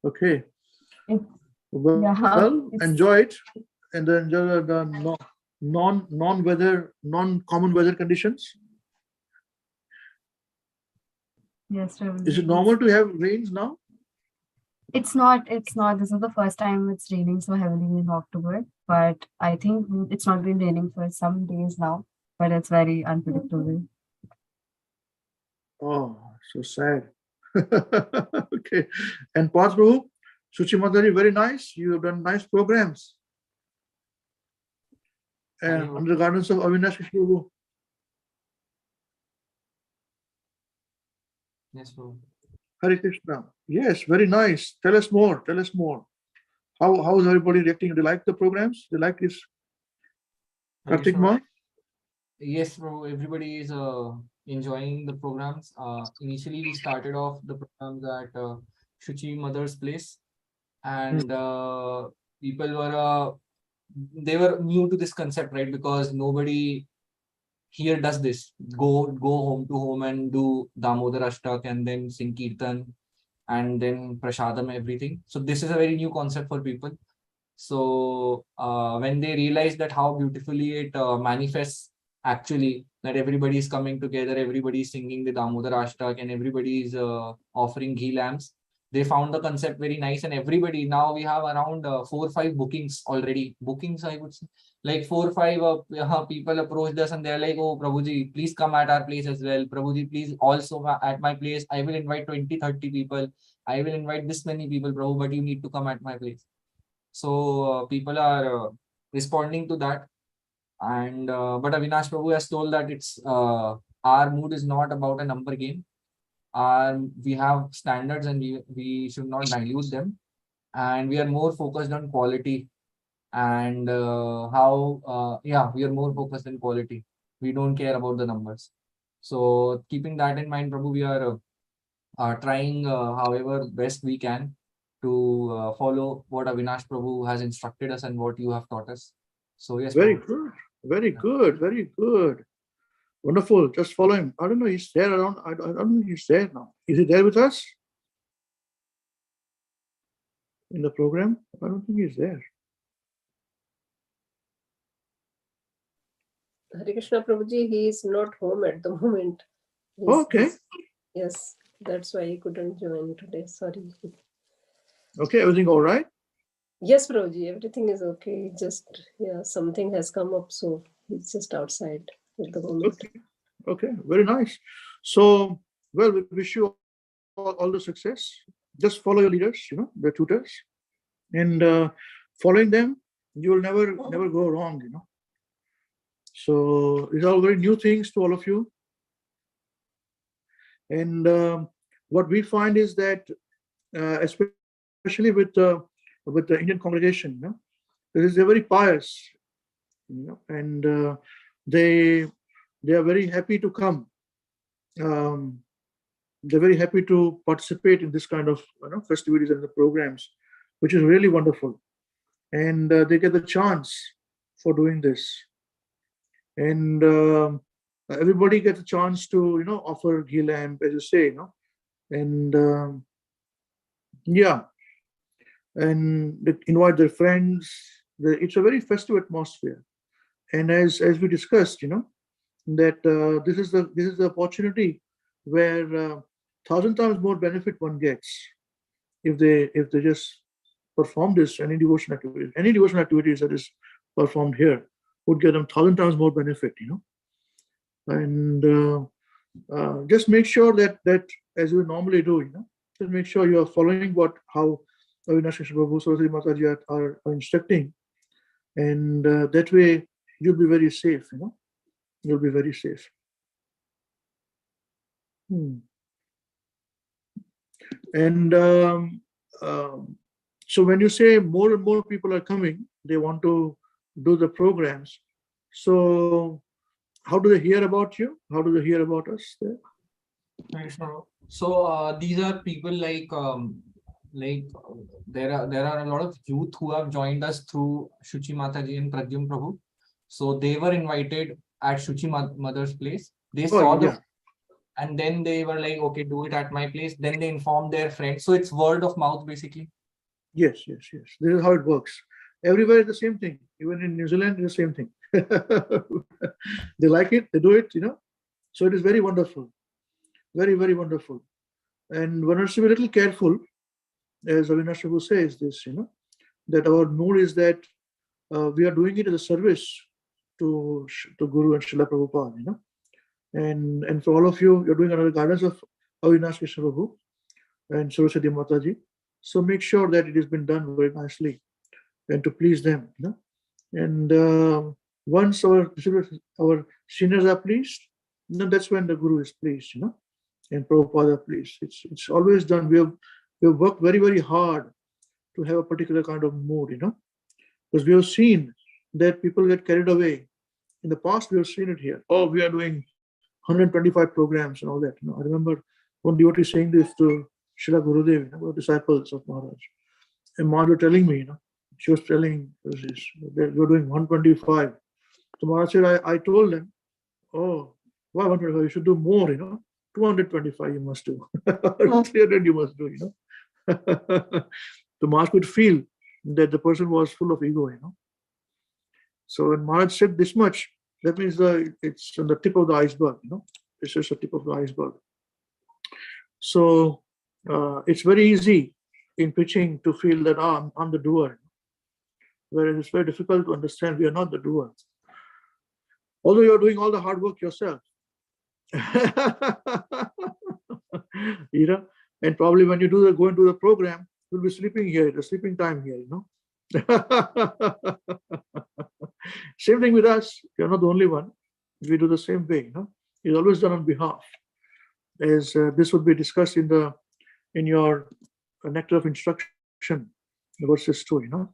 Okay. It, Well, yeah, enjoy it, and then enjoy the non-common weather conditions. yes, Is it normal to have rains now? it's not. This is the first time it's raining so heavily in October, but I think it's not been raining for some days now, but it's very unpredictable. Oh, so sad. Okay. And Paz Prabhu, Suchi Mataji, very nice. You have done nice programs. And under the guidance of Avinash Krishna Prabhu. Yes, Prabhu. Hare Krishna. Yes, very nice. Tell us more. Tell us more. How is everybody reacting? Do they like the programs? Do they like this Kartik Ma? Yes, Prabhu. Everybody is enjoying the programs. Initially, we started off the programs at Shuchi Mother's place, and people were they were new to this concept, right? Because nobody here does this. Go home to home and do Damodar Ashtak and then sing Kirtan and then Prasadam, everything. So this is a very new concept for people. So when they realize that how beautifully it manifests, actually, that everybody is coming together, everybody is singing the Damodar Ashtak, and everybody is offering ghee lamps, they found the concept very nice. And everybody, now we have around 4 or 5 bookings already. Bookings, I would say, like 4 or 5 people approached us and they're like, oh, Prabhuji, please come at our place as well. Prabhuji, please also at my place. I will invite 20, 30 people. I will invite this many people, Prabhu, but you need to come at my place. So people are responding to that. And but Avinash Prabhu has told that it's our mood is not about a number game. We have standards and we should not dilute them. And we are more focused on quality and we are more focused on quality. We don't care about the numbers. So keeping that in mind, Prabhu, we are trying however best we can to follow what Avinash Prabhu has instructed us and what you have taught us. So yes, Very Prabhu. good. Very good. Very good. Wonderful. Just follow him. I don't know. He's there around. I don't think he's there now. Is he there with us in the program? I don't think he's there. Hare Krishna Prabhuji, he is not home at the moment. Okay. Yes, that's why he couldn't join today. Sorry. Okay. Everything all right? Yes, Prabhuji, everything is okay. Just, something has come up, so he's just outside at the moment. Okay. Okay. Very nice. So, well, we wish you all the success. Just follow your leaders, the tutors, and following them, you will never go wrong, So these are all very new things to all of you. And what we find is that, especially with the Indian congregation, they're very pious, and they are very happy to come. They're very happy to participate in this kind of festivities and the programs, which is really wonderful. And they get the chance for doing this. And everybody gets a chance to offer ghee lamp, as you say, and and they invite their friends. It's a very festive atmosphere. And as we discussed, that this is the opportunity where 1,000 times more benefit one gets if they just perform this. Any devotional activities that is performed here would get them 1,000 times more benefit, and just make sure that as you normally do, just make sure you are following how Avinash Krishna Prabhu, Saraswati Mataji are instructing, and that way you'll be very safe, you'll be very safe. And so when you say more and more people are coming, they want to do the programs. So how do they hear about you? How do they hear about us there? So these are people like there are a lot of youth who have joined us through Shuchi Mataji and Pradyum Prabhu. So they were invited at Shuchi Mother's place. They saw and then they were like, okay, do it at my place. Then they informed their friends. So it's word of mouth basically. Yes. This is how it works. Everywhere is the same thing. Even in New Zealand, it's the same thing. They like it, they do it, So it is very wonderful. Very, very wonderful. And one has to be a little careful, as Avinash Prabhu says this, that our mood is that we are doing it as a service to Guru and Srila Prabhupada, And for all of you, you're doing under the guidance of Avinash Krishna Prabhu and Saraswati Mataji. So make sure that it has been done very nicely and to please them. And once our seniors are pleased, then that's when the Guru is pleased, and Prabhupada pleased. It's always done. We have worked very, very hard to have a particular kind of mood, because we have seen that people get carried away. In the past, we have seen it here. Oh, we are doing 125 programs and all that. I remember one devotee saying this to Srila Gurudev, one of the disciples of Maharaj. And Maharaj was telling me, she was telling that you're doing 125. So Maharaj said, I told them, oh, why 125? You should do more, 225 you must do. 300 you must do, So Maharaj could feel that the person was full of ego, So when Maharaj said this much, that means it's on the tip of the iceberg, It's just the tip of the iceberg. So it's very easy in preaching to feel that I'm the doer, whereas it's very difficult to understand we are not the doer. Although you're doing all the hard work yourself. And probably when you go and do the program, you'll be sleeping here, the sleeping time here, Same thing with us. You're not the only one. We do the same way, It's always done on behalf. As this would be discussed in your nectar of instruction, verses 2,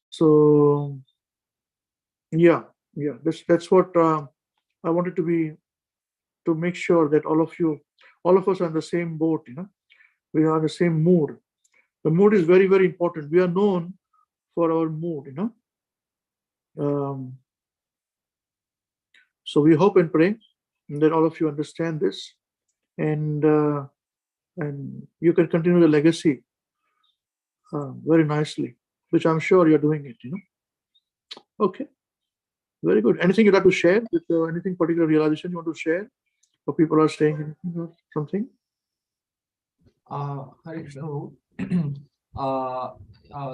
So yeah, that's what I wanted to make sure that all of us are in the same boat, We are in the same mood. The mood is very, very important. We are known for our mood, So we hope and pray that all of you understand this, and you can continue the legacy very nicely, which I'm sure you're doing it, Okay, very good. Anything you'd like to share? With anything particular realization you want to share, or people are saying anything or something? Hare Krishna, Prabhu.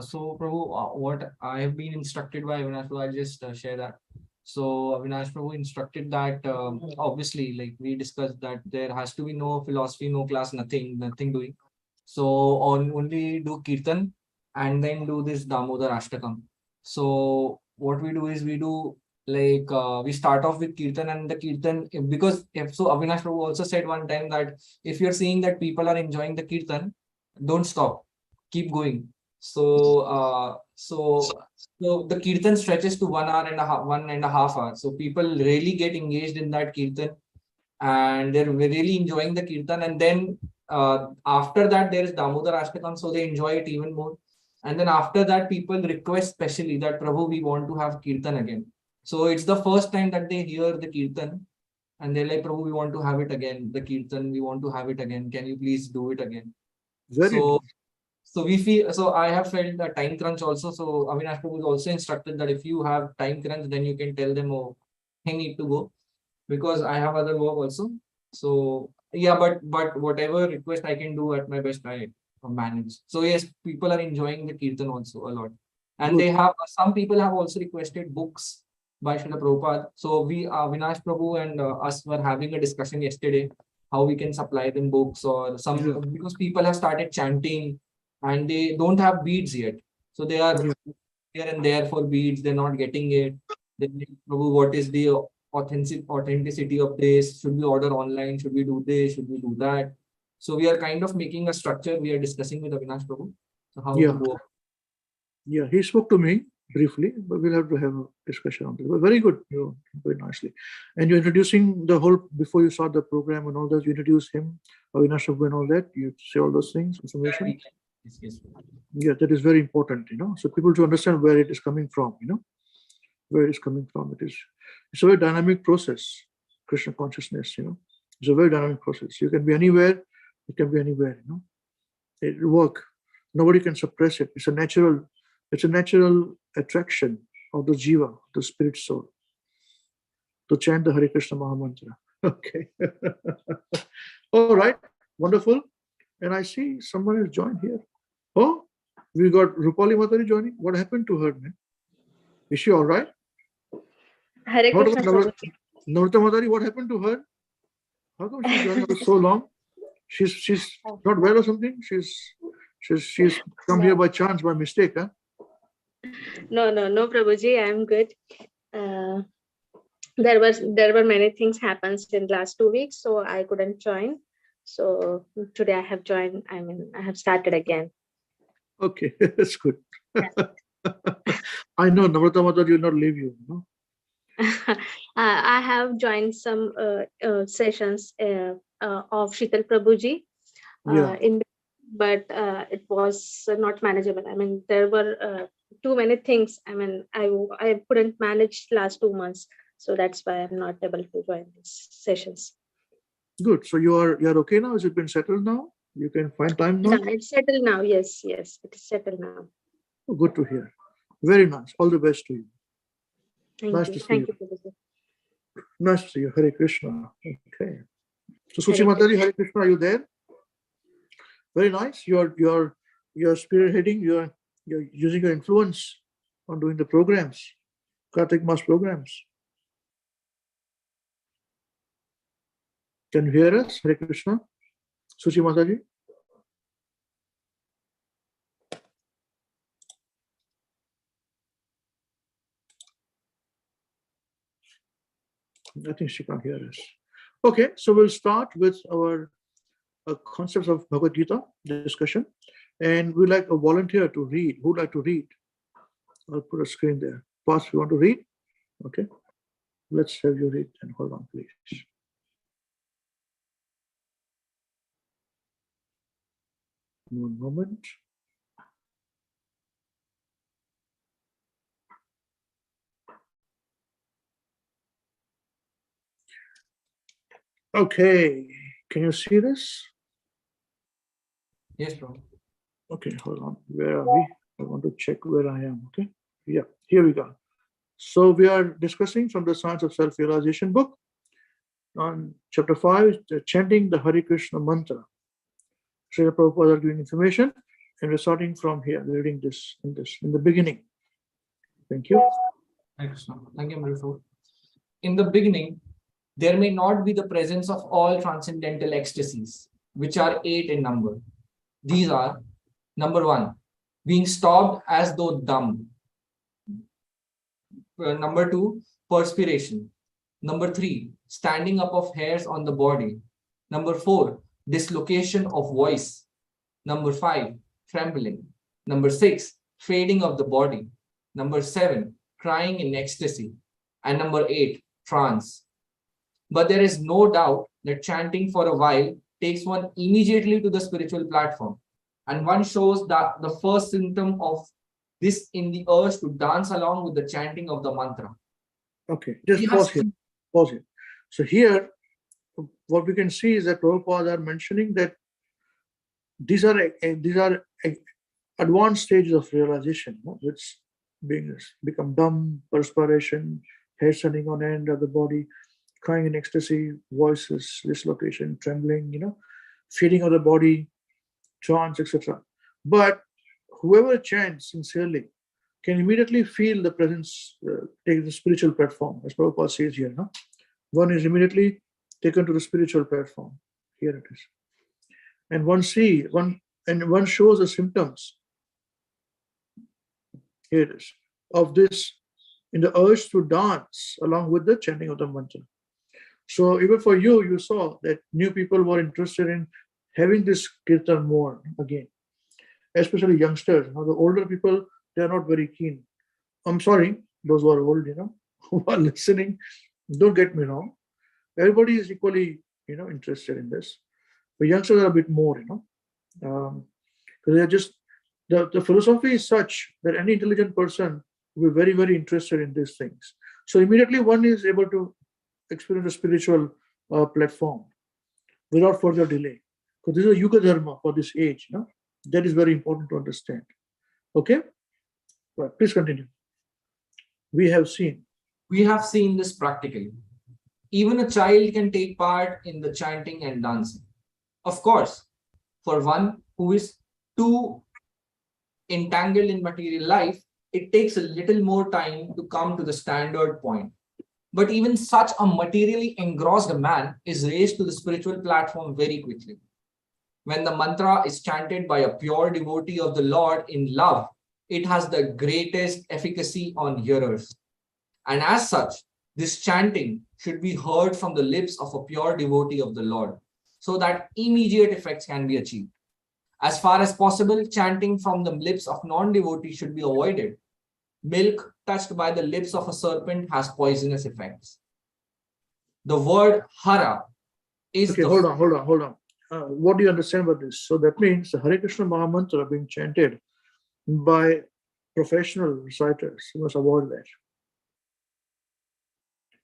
So Prabhu, what I have been instructed by Avinash Prabhu, I'll just share that. So Avinash Prabhu instructed that obviously, like we discussed, that there has to be no philosophy, no class, nothing doing. So only do kirtan and then do this Damodar Ashtakam. So what we do is we do like we start off with kirtan, and the kirtan, because Avinash Prabhu also said one time that if you're seeing that people are enjoying the kirtan, don't stop, keep going. So the kirtan stretches to 1.5 hours. So people really get engaged in that kirtan, and they're really enjoying the kirtan. And then after that, there is Damodar Ashtakam, so they enjoy it even more. And then after that, people request specially that Prabhu, we want to have kirtan again. So it's the first time that they hear the kirtan, and they're like, Prabhu, we want to have it again. The kirtan, we want to have it again. Can you please do it again? So we feel, so I have felt the time crunch also. So Avinash Prabhu is also instructed that if you have time crunch, then you can tell them, oh, I need to go, because I have other work also. So yeah, but whatever request I can do at my best, I manage. So yes, people are enjoying the kirtan also a lot. And they have, some people have also requested books by Srila Prabhupada. So we, Avinash Prabhu and us were having a discussion yesterday, how we can supply them books or some, because people have started chanting and they don't have beads yet. So they are here and there for beads, they're not getting it. Then Prabhu, what is the authenticity of this? Should we order online? Should we do this? Should we do that? So we are kind of making a structure. We are discussing with Avinash Prabhu. So how to go. Yeah, he spoke to me briefly, but we'll have to have a discussion on this. But very good, very nicely. And you're introducing the whole, before you start the program and all that, you introduce him, Avinash Prabhu and all that, you say all those things, information. Yes. Yeah, that is very important, so people to understand where it is coming from, where it is coming from. It's a very dynamic process, Krishna consciousness, It's a very dynamic process. You can be anywhere, it can be anywhere, you know. It will work. Nobody can suppress it. It's a natural attraction of the jiva, the spirit soul, to chant the Hare Krishna Mahamantra. Okay. All right. Wonderful. And I see someone has joined here. Oh, we got Rupali Matari joining. What happened to her, man? Is she all right? Hare What Krishna about Prabhuji. Navrata Matari? What happened to her? How come she's joining us so long? She's not well or something? She's come here by chance, by mistake, huh? No, Prabhuji, I'm good. There were many things happens in last 2 weeks, so I couldn't join. So today I have joined. I have started again. Okay, that's good. I know Navrata Matari will not leave you. No? I have joined some sessions of Shital Prabhuji. Yeah. But it was not manageable. There were too many things. I couldn't manage last 2 months, so that's why I'm not able to join these sessions. Good. So you're okay now? Has it been settled now? You can find time now? No, it's settled now. Yes, it is settled now. Oh, good to hear. Very nice. All the best to you. Thank Nice you. to see Thank you. you, Prabhuji. Nice to see you. Hare Krishna. Okay. So Hare Suchi Matari, Hare Krishna, are you there? Very nice. You're spearheading. You're using your influence on doing the programs, Kartik Mas programs. Can you hear us? Hare Krishna. Suchi Mataji. I think she can't hear us. Okay, so we'll start with our concepts of Bhagavad Gita discussion, and we'd like a volunteer to read. Who'd like to read? I'll put a screen there. Pass, you want to read? Okay, let's have you read. And hold on, please. One moment. Okay, can you see this? Yes, bro. Okay, hold on. Where are we? I want to check where I am. Okay, yeah, here we go. So we are discussing from the Science of Self-Realization book on chapter 5, chanting the Hare Krishna mantra. Srila Prabhupada are giving information, and we're starting from here, reading this in the beginning. Thank you. Hare Krishna. Thank you, Ambarisa. In the beginning, there may not be the presence of all transcendental ecstasies, which are 8 in number. These are: number 1, being stopped as though dumb. Number 2, perspiration. Number 3, standing up of hairs on the body. Number 4, dislocation of voice. Number 5, trembling. Number 6, fading of the body. Number 7, crying in ecstasy. And number 8, trance. But there is no doubt that chanting for a while takes one immediately to the spiritual platform. And one shows that the first symptom of this in the urge to dance along with the chanting of the mantra. Okay, just pause here. Pause here. So here, what we can see is that Prabhupada are mentioning that these are advanced stages of realization, which become dumb, perspiration, hair standing on end of the body, crying in ecstasy, voices, dislocation, trembling, feeding of the body, trance, etc. But whoever chants sincerely can immediately feel the presence, take the spiritual platform, as Prabhupada says here. One is immediately taken to the spiritual platform. Here it is. And one shows the symptoms. Here it is. Of this, in the urge to dance along with the chanting of the mantra. So even for you, you saw that new people were interested in having this kirtan more again, especially youngsters. The older people, they are not very keen. I'm sorry, those who are old, who are listening, don't get me wrong. Everybody is equally, interested in this. But youngsters are a bit more, because they're just, the philosophy is such that any intelligent person will be very, very interested in these things. So immediately one is able to experience a spiritual platform without further delay. Because this is a Yuga Dharma for this age. That is very important to understand. Okay? Right, please continue. We have seen this practically. Even a child can take part in the chanting and dancing. Of course, for one who is too entangled in material life, it takes a little more time to come to the standard point. But even such a materially engrossed man is raised to the spiritual platform very quickly. When the mantra is chanted by a pure devotee of the Lord in love, it has the greatest efficacy on hearers. And as such, this chanting should be heard from the lips of a pure devotee of the Lord, so that immediate effects can be achieved. As far as possible, chanting from the lips of non-devotees should be avoided. Milk touched by the lips of a serpent has poisonous effects. The word Hara is okay. Hold on. What do you understand about this? So that means the Hare Krishna Mahamantra being chanted by professional reciters. You must avoid that.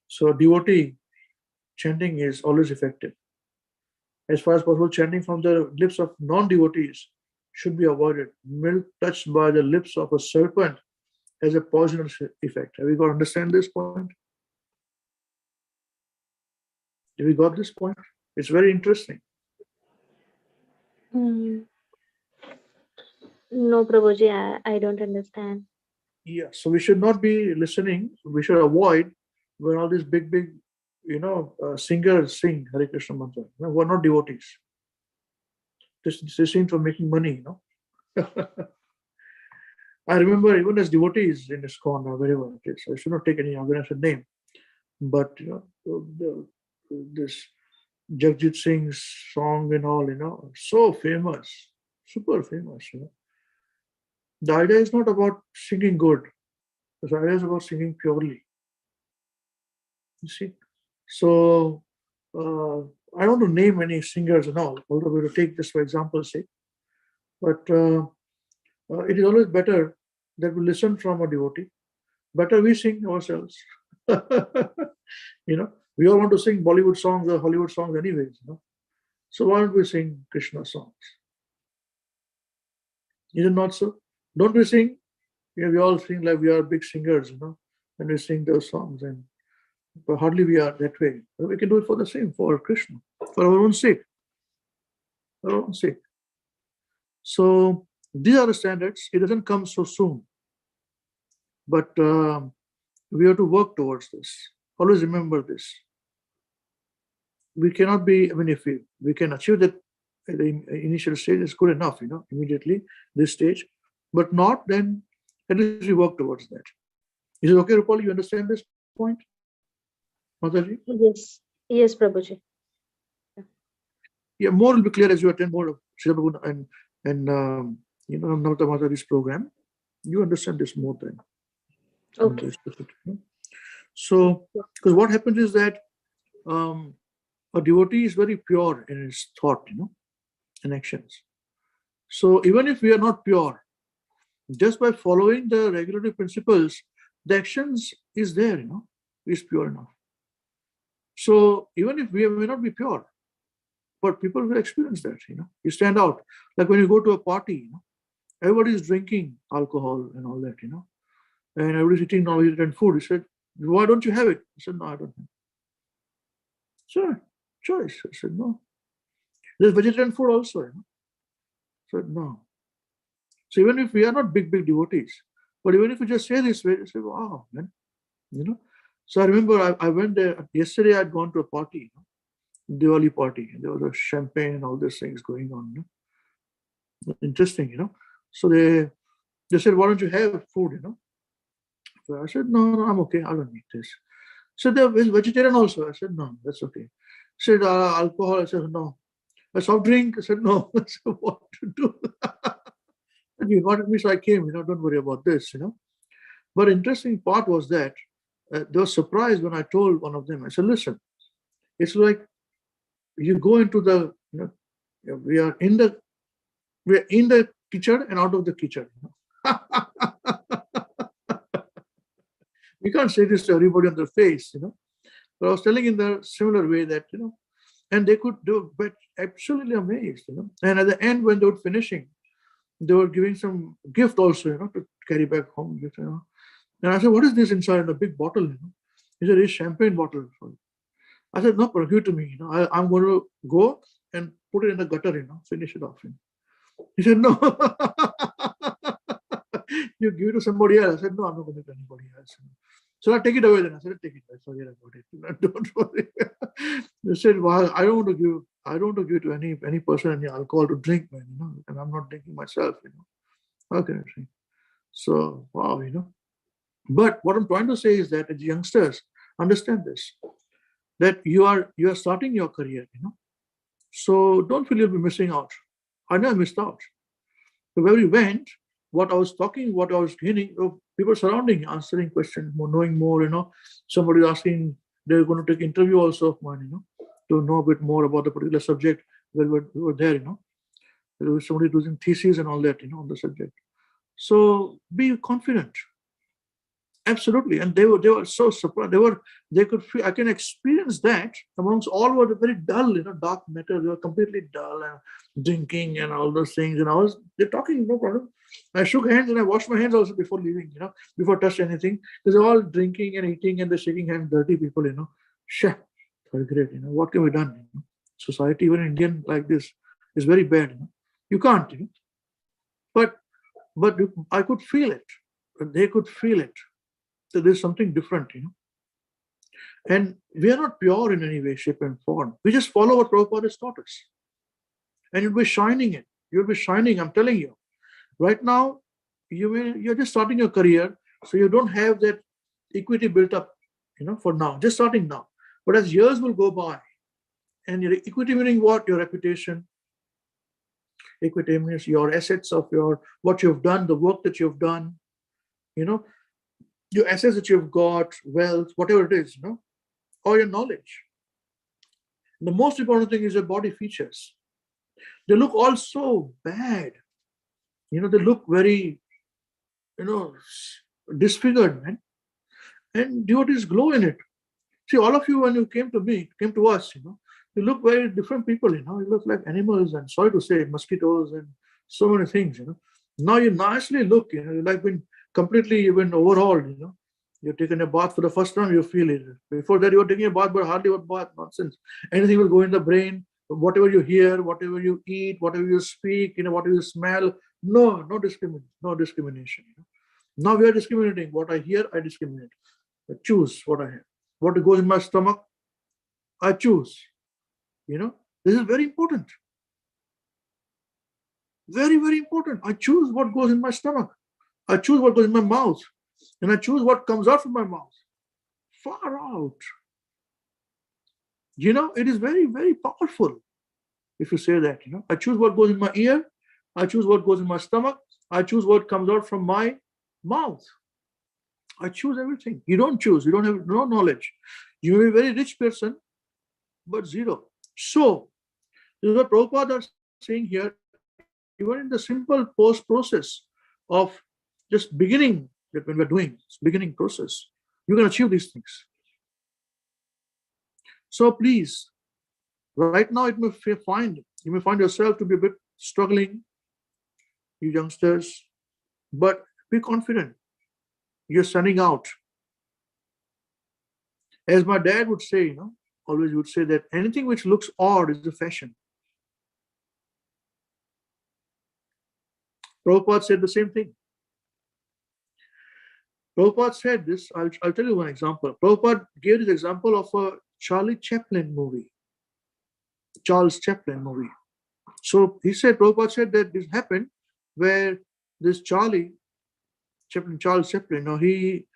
So devotee chanting is always effective. As far as possible, chanting from the lips of non-devotees should be avoided. Milk touched by the lips of a serpent has a poisonous effect. Have you got to understand this point? Have you got this point? It's very interesting. No, Prabhuji, I don't understand. Yeah, so we should not be listening. We should avoid when all these big, singers sing Hare Krishna mantra. Who are not devotees. They seem for making money. I remember even as devotees in ISKCON or wherever it is. I should not take any organization name, but this Jagjit Singh's song and all, so famous, super famous. The idea is not about singing good. The idea is about singing purely. You see? So, I don't want to name any singers and all, although we will take this for example's sake. But it is always better that we listen from a devotee. Better we sing ourselves. We all want to sing Bollywood songs or Hollywood songs anyways. So why don't we sing Krishna songs? Is it not so? Don't we sing? We all sing like we are big singers, and we sing those songs, but hardly we are that way. But we can do it for the same, for Krishna, for our own sake. For our own sake. So these are the standards. It doesn't come so soon. But we have to work towards this. Always remember this. We cannot be, if we can achieve that at the initial stage, it's good enough, immediately, this stage. But not, then at least we work towards that. Is it okay, Rupal? You understand this point? Mataji? Yes, Prabhuji. Yeah, more will be clear as you attend more of Srila and Namata Mataji's program. You understand this more than. Okay. So, because what happens is that a devotee is very pure in his thought, and actions. So even if we are not pure, just by following the regulatory principles, the actions is there, is pure enough. So even if we may not be pure, but people will experience that, you stand out. Like when you go to a party, everybody is drinking alcohol and all that, and everybody's eating non-vegetarian food. He said, why don't you have it? I said, no, I don't have it. Sure, choice. I said, no. There's vegetarian food also, I said, no. So even if we are not big devotees, but even if we just say this way, they say, wow, man, So I remember I went there, yesterday I had gone to a party, Diwali party, and there was a champagne and all these things going on. Interesting, So they said, why don't you have food, So I said, no, I'm okay, I don't need this. So there is vegetarian also. I said, no, that's okay. Said, alcohol. I said, no. A soft drink. I said, no. I said, what to do? And you invited me, so I came, don't worry about this, But interesting part was that they were surprised when I told one of them. I said, listen, it's like you go into the, we are in the kitchen and out of the kitchen. We can't say this to everybody on their face, But I was telling in the similar way that, And they were absolutely amazed, And at the end, when they were finishing, they were giving some gift also, to carry back home. And I said, what is this inside in a big bottle? He said, it's champagne bottle. I said, no, give it to me. I'm going to go and put it in the gutter, finish it off. He said, no. You give it to somebody else. I said, no, I'm not going to give it to anybody else. So I take it away then. I said, take it away. Forget about it. Don't worry. They said, well, I don't want to give to any person any alcohol to drink, man, and I'm not drinking myself, How can I drink? So, wow, But what I'm trying to say is that as youngsters, understand this, that you are starting your career, So don't feel you'll be missing out. I never missed out. So where we went, what I was talking, what I was hearing, people surrounding, answering questions, more, knowing more, Somebody asking, they're going to take interview also of mine, to know a bit more about the particular subject where we were there, There was somebody doing theses and all that, on the subject. So be confident. Absolutely. And they were so surprised. They could feel, I can experience that amongst all were very dull, dark matter. They were completely dull and drinking and all those things. And they're talking, no problem. I shook hands and I washed my hands also before leaving, before touch anything. Because they're all drinking and eating and they're shaking hands, dirty people, Shah, very great, what can be done? Society, even Indian like this, is very bad, You can't, But I could feel it. They could feel it. So there's something different, And we are not pure in any way, shape, and form. We just follow what Prabhupada has taught us. And you'll be shining it. You'll be shining, I'm telling you. Right now, you're just starting your career, so you don't have that equity built up, for now, just starting now. But as years will go by, and your equity meaning what? Your reputation. Equity means your assets of what you've done, the work that you've done, your assets that you've got, wealth, whatever it is, or your knowledge. The most important thing is your body features. They look all so bad. They look very, disfigured, man. And devotees glow in it. See, all of you, when you came to us, you look very different people, You look like animals and, sorry to say, mosquitoes and so many things, Now you nicely look, you're like you've been overhauled, You're taking a bath for the first time, you feel it. Before that, you were taking a bath, but hardly a bath, nonsense. Anything will go in the brain, whatever you hear, whatever you eat, whatever you speak, whatever you smell. No discrimination. Now we are discriminating. What I hear, I discriminate. I choose what I have. What goes in my stomach, I choose. This is very important. Very, very important. I choose what goes in my stomach. I choose what goes in my mouth. And I choose what comes out from my mouth. Far out. It is very, very powerful if you say that. I choose what goes in my ear. I choose what goes in my stomach. I choose what comes out from my mouth. I choose everything. You don't choose. You don't have no knowledge. You may be a very rich person, but zero. So, this is what Prabhupada is saying here. Even in the simple process of just beginning, that when we're doing this beginning process, you can achieve these things. So please, right now you may find yourself to be a bit struggling, you youngsters, but be confident. You're standing out. As my dad would say, always would say that anything which looks odd is a fashion. Prabhupada said the same thing. Prabhupada said this, I'll tell you one example. Prabhupada gave this example of a Charles Chaplin movie. So Prabhupada said that this happened where this Charles Chaplin, he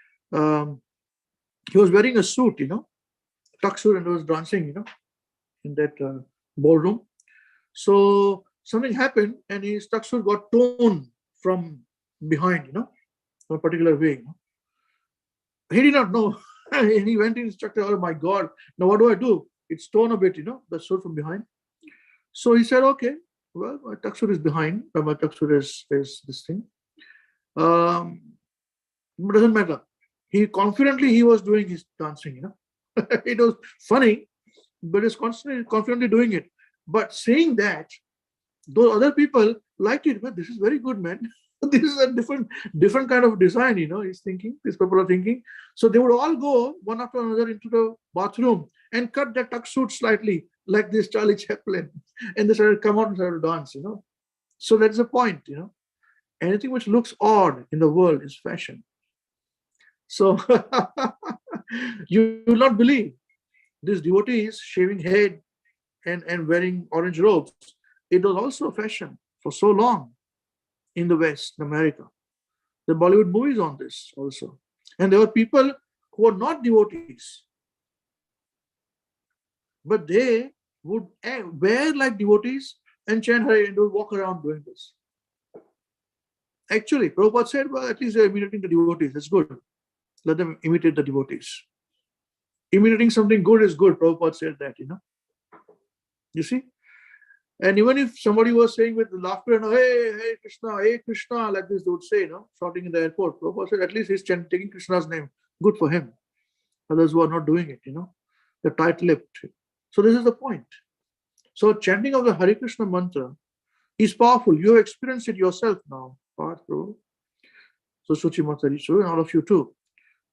was wearing a suit, tuxedo, and was dancing, in that ballroom. So something happened and his tuxedo got torn from behind, a particular way. He did not know. And he went to his instructor, oh my God, now what do I do? It's torn a bit, the sword from behind. So he said, okay, well, my tuxedo is behind, my tuxedo is this thing. It doesn't matter. He confidently, he was doing his dancing, It was funny, but is constantly confidently doing it. But saying that, those other people liked it. But this is very good, man. This is a different kind of design, he's thinking, these people are thinking. So they would all go one after another into the bathroom and cut their tuck suit slightly, like this Charlie Chaplin. And they started to come out and started to dance, So that's the point, Anything which looks odd in the world is fashion. So you will not believe these devotees shaving head and wearing orange robes. It was also a fashion for so long in the West, in America. The Bollywood movies on this also. And there were people who were not devotees, but they would wear like devotees and chant Hare and would walk around doing this. Actually, Prabhupada said, well, at least they're imitating the devotees. That's good. Let them imitate the devotees. Imitating something good is good. Prabhupada said that, You see? And even if somebody was saying with laughter, hey Krishna, like this, they would say, shouting in the airport. Prabhupada said, at least he's taking Krishna's name. Good for him. Others who are not doing it, they're tight-lipped. So this is the point. So chanting of the Hare Krishna mantra is powerful. You have experienced it yourself now, Parth, Prabhu. So Suchi Matari, and all of you too.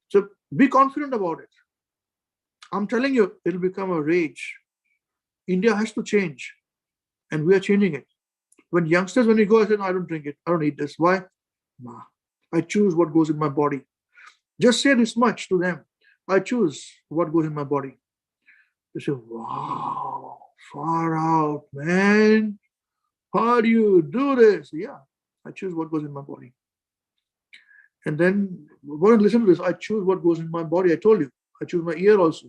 So be confident about it. I'm telling you, it'll become a rage. India has to change. And we are changing it. When we go, I say, no, I don't drink it. I don't eat this. Why? Nah. I choose what goes in my body. Just say this much to them. I choose what goes in my body. They say, wow, far out, man. How do you do this? Yeah, I choose what goes in my body. And then, listen to this. I choose what goes in my body. I told you. I choose my ear also.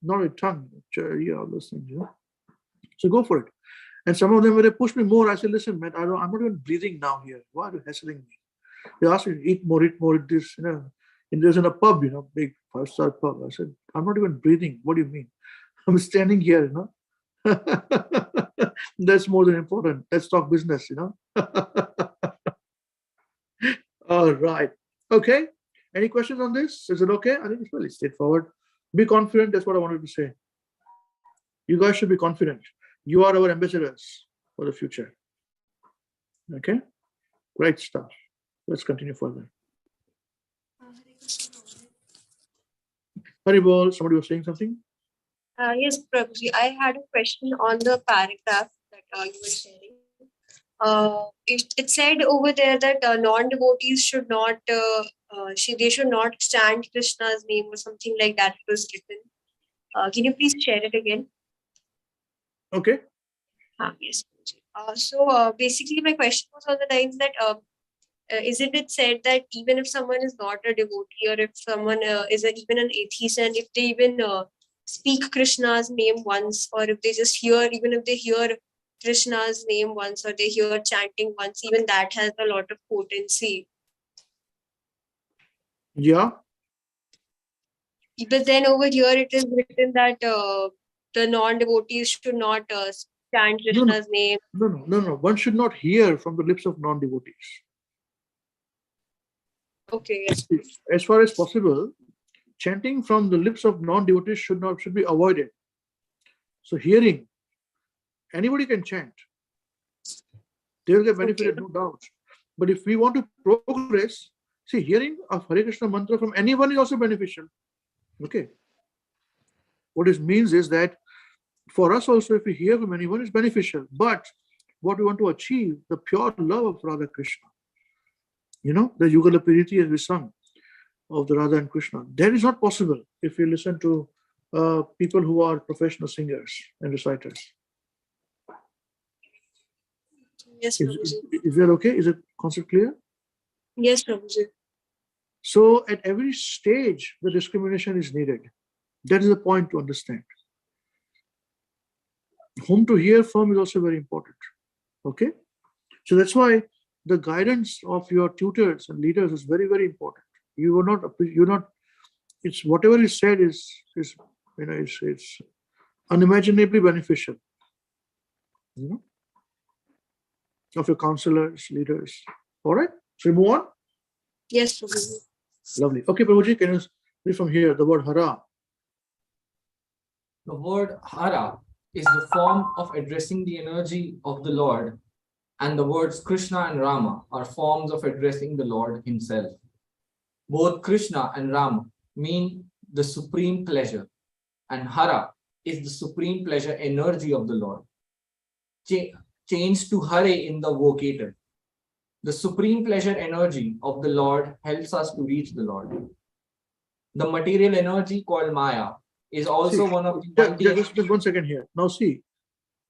Not a tongue, ear, all those things, So go for it. And some of them, when they push me more, I say, listen, man, I'm not even breathing now here. Why are you hassling me? They ask me, eat more, this, And there's in a pub, big 5-star pub. I said, I'm not even breathing. What do you mean? I'm standing here, That's more than important. Let's talk business, All right. Okay. Any questions on this? Is it okay? I think it's really straightforward. Be confident. That's what I wanted to say. You guys should be confident. You are our ambassadors for the future. Okay? Great stuff. Let's continue further. Haribol, somebody was saying something? Yes, Prabhuji, I had a question on the paragraph that you were sharing. It said over there that non-devotees should not, they should not chant Krishna's name or something like that. It was written. Can you please share it again? Okay. Yes. So basically, my question was on the lines that isn't it said that even if someone is not a devotee, or if someone is even an atheist, and if they even speak Krishna's name once, or if they just hear, even if they hear Krishna's name once, or they hear chanting once, even that has a lot of potency. Yeah. But then over here it is written that the non-devotees should not chant Krishna's name. No. One should not hear from the lips of non-devotees. Okay. Yes. As far as possible, chanting from the lips of non-devotees should be avoided. So hearing, anybody can chant. They will get benefited, no doubt. But if we want to progress, see, hearing of Hare Krishna mantra from anyone is also beneficial. Okay. What it means is that for us also, if we hear from anyone, it's beneficial. But what we want to achieve, the pure love of Radha Krishna, the Yugala Piriti as we sung of the Radha and Krishna, that is not possible if you listen to people who are professional singers and reciters. Yes, is that okay? Is the concept clear? Yes, Prabhuji. So at every stage, the discrimination is needed. That is the point to understand. Whom to hear from is also very important. Okay? So that's why the guidance of your tutors and leaders is very, very important. You're not, it's whatever is said is it's unimaginably beneficial. Of your counselors, leaders. All right? So we move on? Yes, Prabhuji. Lovely. Okay, Prabhuji, can you read from here the word hara? The word Hara is the form of addressing the energy of the Lord, and the words Krishna and Rama are forms of addressing the Lord himself. Both Krishna and Rama mean the supreme pleasure, and Hara is the supreme pleasure energy of the Lord. Changed to Hare in the vocator. The supreme pleasure energy of the Lord helps us to reach the Lord. The material energy called Maya is also one of the just 1 second here. Now see,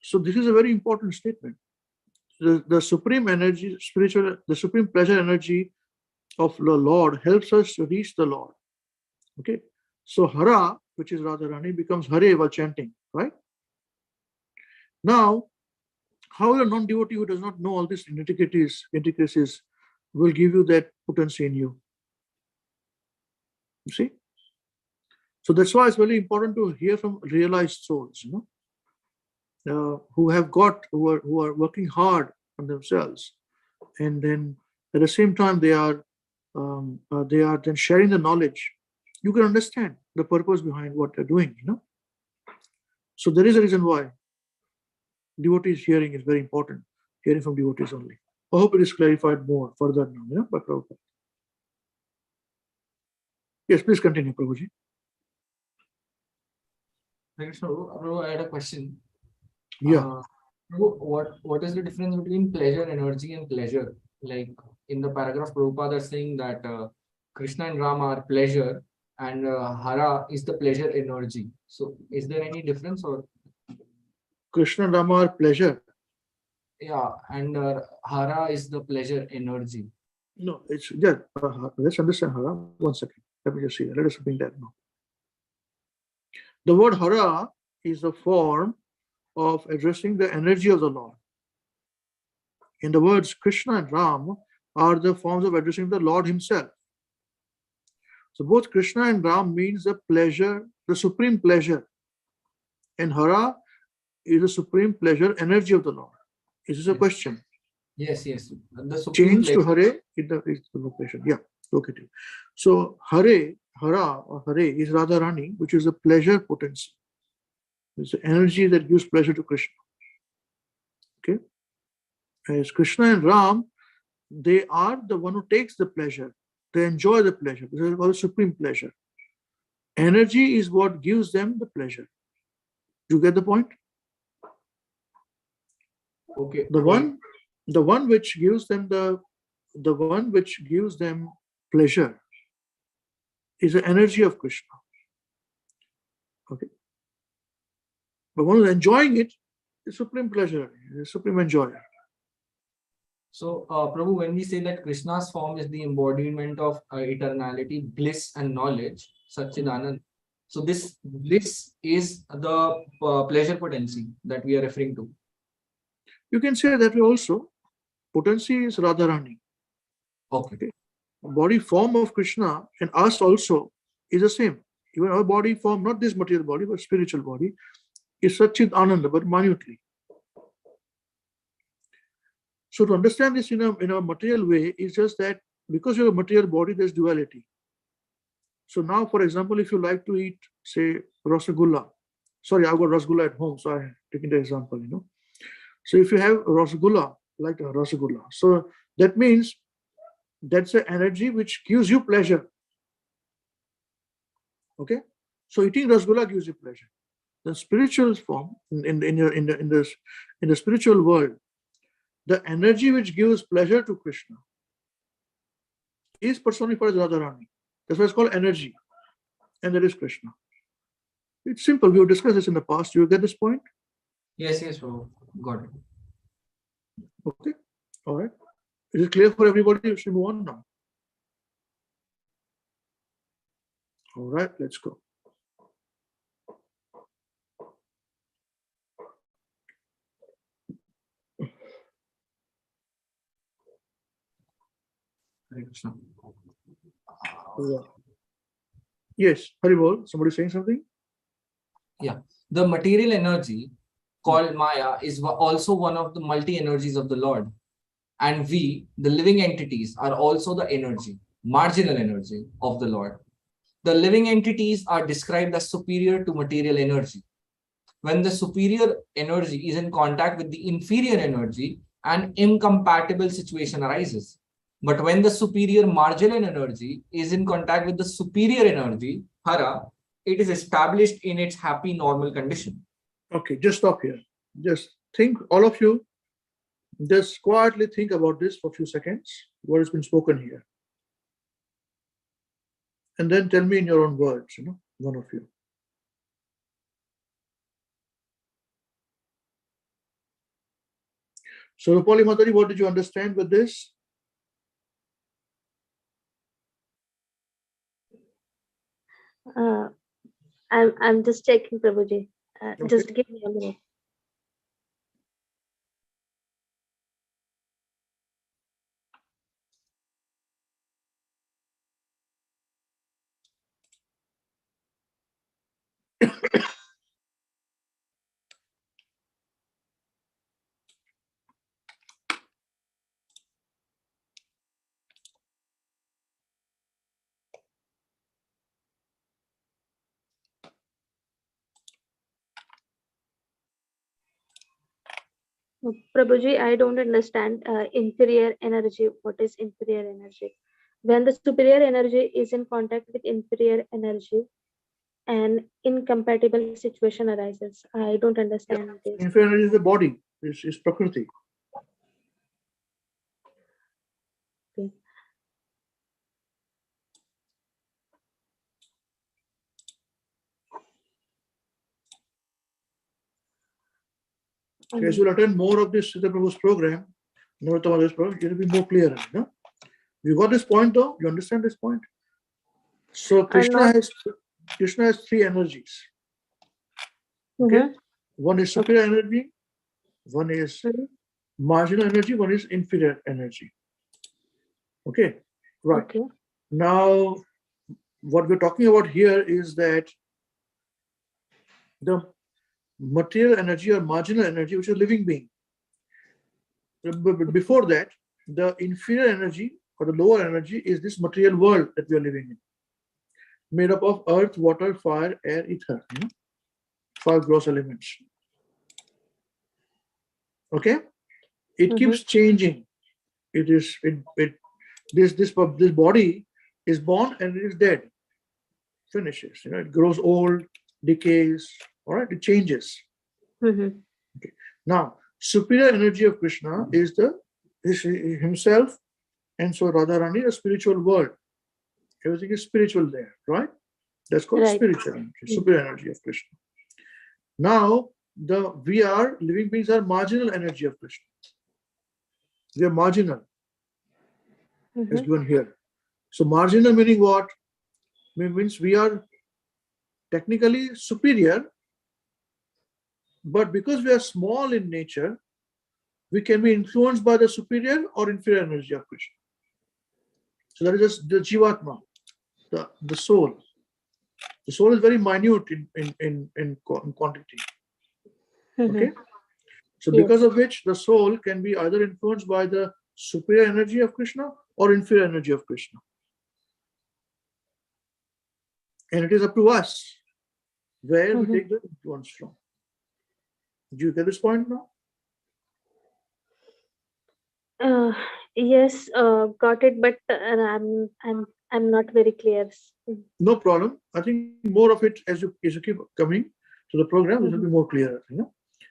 so this is a very important statement. The supreme energy, the supreme pleasure energy of the Lord helps us to reach the Lord. Okay, so Hara, which is Radharani, becomes Hare while chanting, right? Now, how a non-devotee who does not know all these intricacies will give you that potency in you? You see? So that's why it's very important to hear from realized souls, who are working hard on themselves, and then at the same time they are then sharing the knowledge. You can understand the purpose behind what they're doing, So there is a reason why devotees hearing is very important. Hearing from devotees only. I hope it is clarified more further now, by Prabhupada. Yes, please continue, Prabhuji. Prabhu, I had a question. Yeah. What is the difference between pleasure energy and pleasure? Like in the paragraph, Prabhupada is saying that Krishna and Rama are pleasure, and Hara is the pleasure energy. So is there any difference, or? Krishna and Rama are pleasure. Yeah, and Hara is the pleasure energy. No, it's let's understand Hara. 1 second. Let me just see that. Let us bring that now. The word Hara is the form of addressing the energy of the Lord. In the words Krishna and Ram are the forms of addressing the Lord himself. So both Krishna and Ram means the pleasure, the supreme pleasure. And Hara is the supreme pleasure energy of the Lord. Is this a question? Yes. The Change to Hare is the location. Yeah, located. So Hare is Radharani, which is a pleasure potency. It's the energy that gives pleasure to Krishna. Okay. As Krishna and Ram, they are the one who takes the pleasure. They enjoy the pleasure. This is called supreme pleasure. Energy is what gives them the pleasure. Do you get the point? Okay. The one which gives them pleasure is the energy of Krishna. Okay. But one who is enjoying it is supreme pleasure, is supreme enjoyer. So, Prabhu, when we say that Krishna's form is the embodiment of eternality, bliss, and knowledge, Satchidanand, so this bliss is the pleasure potency that we are referring to. You can say that way also. Potency is Radharani. Okay. Body form of Krishna and us also is the same. Even our body form, not this material body, but spiritual body, is Satchid Ananda, but minutely. So to understand this in a material way is just that because you're a material body, there's duality. So now, for example, if you like to eat, say, Rasagulla. Sorry, I've got Rasgulla at home, so I'm taking the example, So if you have Rasagulla, like a Rasagulla, so that means that's the energy which gives you pleasure. Okay? So eating Rasgulla gives you pleasure. The spiritual form, in the spiritual world, the energy which gives pleasure to Krishna is personified as Radharani. That's why it's called energy. And that is Krishna. It's simple. We have discussed this in the past. You get this point? Yes, bro. Got it. Okay. All right. Is it clear for everybody? We should move on now. All right, let's go. Hare Krishna. Yes, Haribol, somebody saying something? Yeah. The material energy called Maya is also one of the multi-energies of the Lord. And we, the living entities, are also the energy, marginal energy of the Lord. The living entities are described as superior to material energy. when the superior energy is in contact with the inferior energy, an incompatible situation arises. But when the superior marginal energy is in contact with the superior energy, Hara, it is established in its happy normal condition. Okay, just stop here. Just think, all of you, just quietly think about this for a few seconds, what has been spoken here. And then tell me in your own words, one of you. So, Rupali Mataji, what did you understand with this? I'm just checking, Prabhuji. Okay. Just give me a minute. Prabhuji, I don't understand inferior energy. What is inferior energy? When the superior energy is in contact with inferior energy, an incompatible situation arises. I don't understand this. Inferior energy is the body, is Prakriti. Okay. So as you will attend more of this Sridhar Prabhu's program, Narottama's program, it will be more clear. You got this point though? You understand this point? So Krishna has three energies. Okay? Mhm. One is superior energy, one is marginal energy, one is inferior energy. Okay, right. Okay. Now, what we're talking about here is that the material energy or marginal energy, which is a living being. But before that, the inferior energy or the lower energy is this material world that we are living in, made up of earth, water, fire, air, ether. 5 gross elements. Okay, it keeps changing. This body is born and it is dead, finishes. It grows old, decays. All right, it changes. Okay. Now, superior energy of Krishna is himself, and so Radharani, the spiritual world. Everything is spiritual there, right? That's called spiritual energy, superior energy of Krishna. Now, living beings are marginal energy of Krishna. We are marginal, is given here. So marginal meaning what? Means we are technically superior, but because we are small in nature, we can be influenced by the superior or inferior energy of Krishna. So that is just the Jivatma, the soul. The soul is very minute in quantity. Okay? So because of which the soul can be either influenced by the superior energy of Krishna or inferior energy of Krishna. And it is up to us where we take the influence from. Do you get this point now? Yes, got it, but I'm not very clear. No problem. I think more of it as you keep coming to the program, it will be more clear,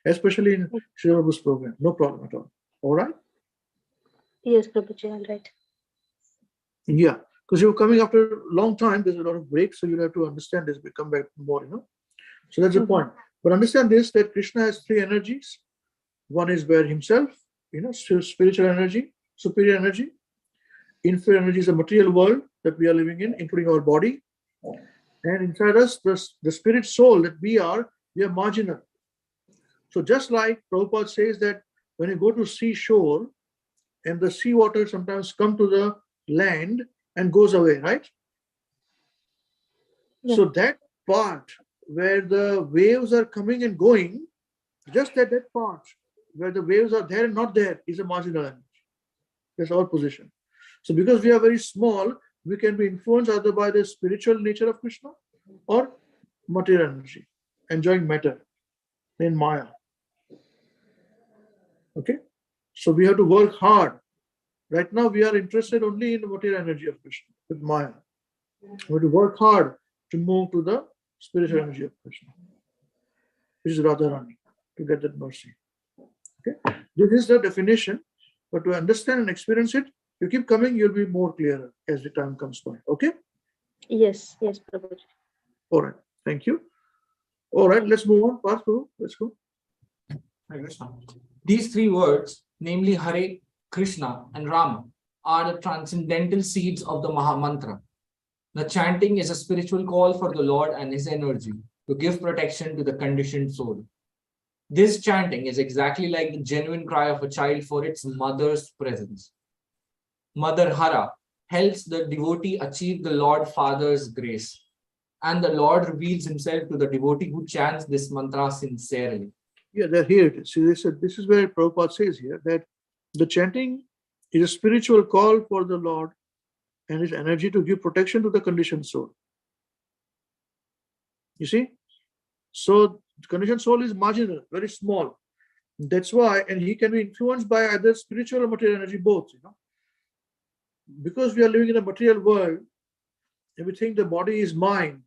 especially in Sri Prabhu's program. No problem at all. All right? Yes, Prabhuji, all right. Yeah, because you're coming after a long time, there's a lot of breaks, so you'll have to understand this, we come back more, So that's the point. But understand this, that Krishna has 3 energies. One is where himself, spiritual energy, superior energy. Inferior energy is the material world that we are living in, including our body. And inside us, the spirit soul that we are marginal. So just like Prabhupada says that when you go to seashore and the seawater sometimes come to the land and goes away, right? Yeah. So that part where the waves are coming and going, just that part where the waves are there and not there is a marginal energy. That's our position. So because we are very small, we can be influenced either by the spiritual nature of Krishna or material energy, enjoying matter. in Maya. Okay? So we have to work hard. Right now we are interested only in the material energy of Krishna, with Maya. We have to work hard to move to the spiritual energy of Krishna, which is Radharani, to get that mercy. Okay? This is the definition, but to understand and experience it, you keep coming, you'll be more clearer as the time comes by. Okay? Yes, Prabhuji. All right. Thank you. All right, let's move on. Pass through. Let's go. Hare Krishna. These three words, namely Hare, Krishna, and Rama, are the transcendental seeds of the Maha Mantra. The chanting is a spiritual call for the Lord and his energy to give protection to the conditioned soul. This chanting is exactly like the genuine cry of a child for its mother's presence. Mother Hara helps the devotee achieve the Lord Father's grace, and the Lord reveals himself to the devotee who chants this mantra sincerely. Yeah, here it is. See, they said, this is where Prabhupada says here that the chanting is a spiritual call for the Lord and his energy to give protection to the conditioned soul. You see? So the conditioned soul is marginal, very small. That's why, and he can be influenced by either spiritual or material energy, both, Because we are living in a material world, and we think the body is mine,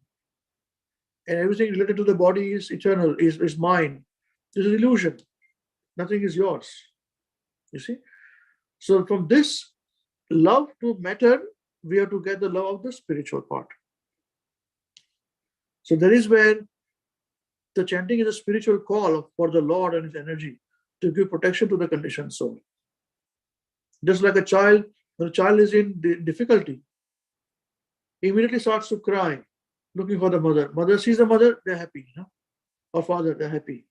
and everything related to the body is eternal, is mine. This is an illusion. Nothing is yours. You see? So from this love to matter, we have to get the love of the spiritual part. So that is where the chanting is a spiritual call for the Lord and his energy to give protection to the conditioned soul. Just like a child, when a child is in difficulty, he immediately starts to cry, looking for the mother. Mother sees the mother, they're happy, or father, they're happy.